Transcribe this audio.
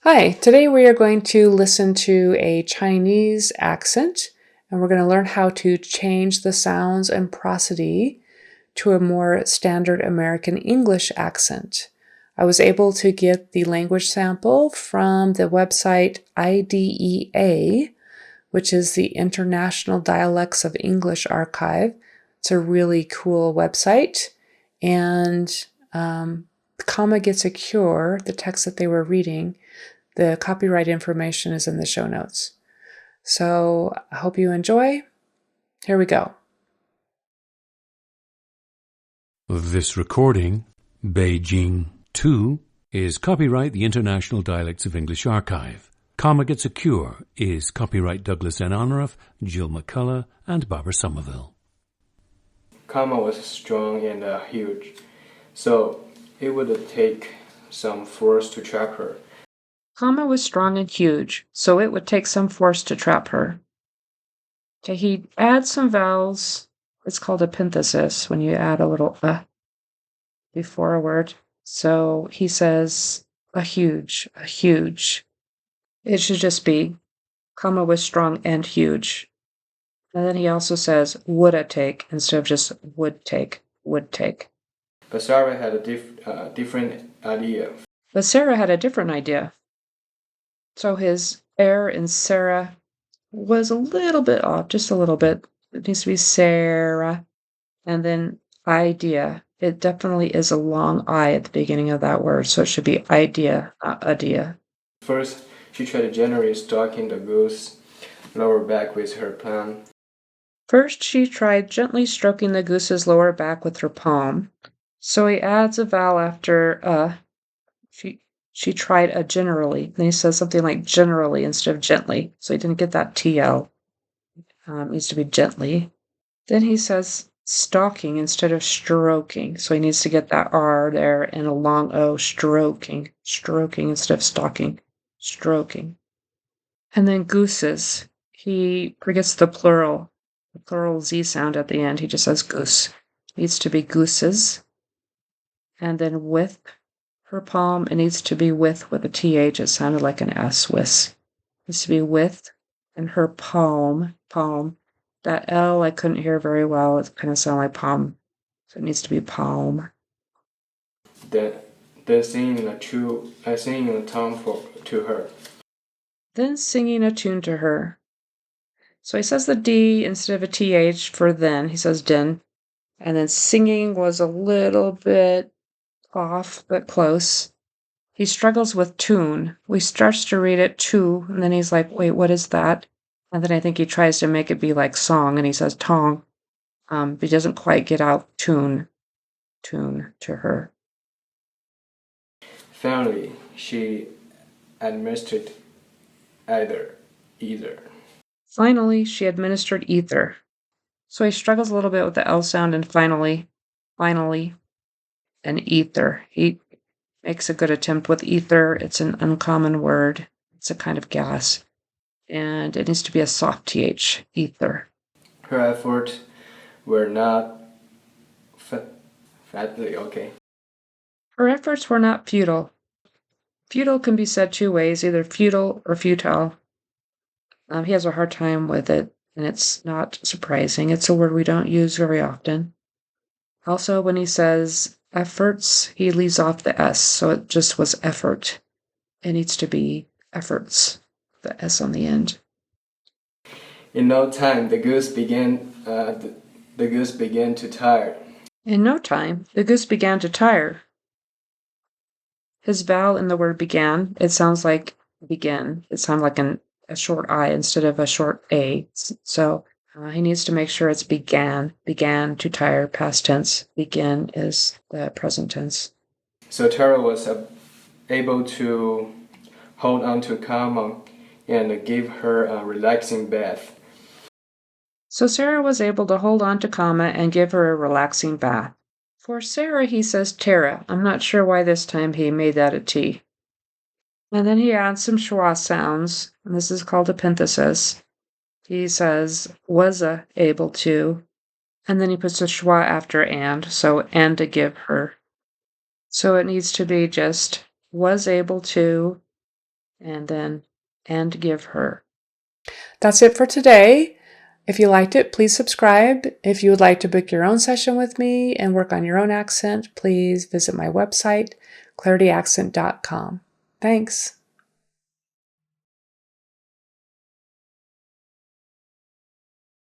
Hi, today we are going to listen to a Chinese accent, and we're going to learn how to change the sounds and prosody to a more standard American English accent. I was able to get the language sample from the website IDEA, which is the International Dialects of English Archive. It's a really cool website, and Comma Gets a Cure, the text that they were reading, the copyright information is in the show notes. So I hope you enjoy. Here we go. This recording, Beijing 2, is copyright the International Dialects of English Archive. Comma Gets a Cure is copyright Douglas N. Honorath, Jill McCullough, and Barbara Somerville. Comma was strong and huge, so it would take some force to trap her. Comma was strong and huge, so it would take some force to trap her. Okay, he adds some vowels. It's called a penthesis when you add a little before a word. So he says a huge. It should just be comma was strong and huge. And then he also says woulda take instead of just would take. But Sarah had a different idea. But Sarah had a different idea. So his air in Sarah was a little bit off, just a little bit. It needs to be Sarah. And then idea. It definitely is a long I at the beginning of that word, so it should be idea, not idea. First, she tried to generate stalking the goose lower back with her palm. First, she tried gently stroking the goose's lower back with her palm. So he adds a vowel after She tried a generally. Then he says something like generally instead of gently. So he didn't get that TL. It needs to be gently. Then he says stalking instead of stroking. So he needs to get that R there and a long O, stroking. Stroking instead of stalking. Stroking. And then gooses. He forgets the plural Z sound at the end. He just says goose. Needs to be gooses. And then with her palm, it needs to be with a TH. It sounded like an S, with. It needs to be with, and her palm. That L I couldn't hear very well. It kind of sounded like palm. So it needs to be palm. Then singing a tune to her. Then singing a tune to her. So he says the D instead of a TH for then. He says din. And then singing was a little bit off, but close. He struggles with tune. We starts to read it too, and then he's like, wait, what is that? And then I think he tries to make it be like song, and he says tong. But he doesn't quite get out tune to her. Finally, she administered either. Finally, she administered ether. So he struggles a little bit with the L sound, and finally, and ether. He makes a good attempt with ether. It's an uncommon word. It's a kind of gas. And it needs to be a soft TH, ether. Her efforts were not fatally okay. Her efforts were not futile. Futile can be said two ways, either futile or futile. He has a hard time with it, and it's not surprising. It's a word we don't use very often. Also, when he says efforts, he leaves off the S, so it just was effort. It needs to be efforts, the S on the end. In no time, the goose began to tire. In no time, the goose began to tire. His vowel in the word began, it sounds like begin. It sounds like a short I instead of a short A. So he needs to make sure it's began to tire, past tense. Begin is the present tense. So Tara was able to hold on to Kama and give her a relaxing bath. So Sarah was able to hold on to Kama and give her a relaxing bath. For Sarah, he says Tara. I'm not sure why this time he made that a T. And then he adds some schwa sounds, and this is called a penthesis. He says was able to, and then he puts a schwa after and, so and to give her. So it needs to be just was able to, and then and give her. That's it for today. If you liked it, please subscribe. If you would like to book your own session with me and work on your own accent, please visit my website, clarityaccent.com. Thanks.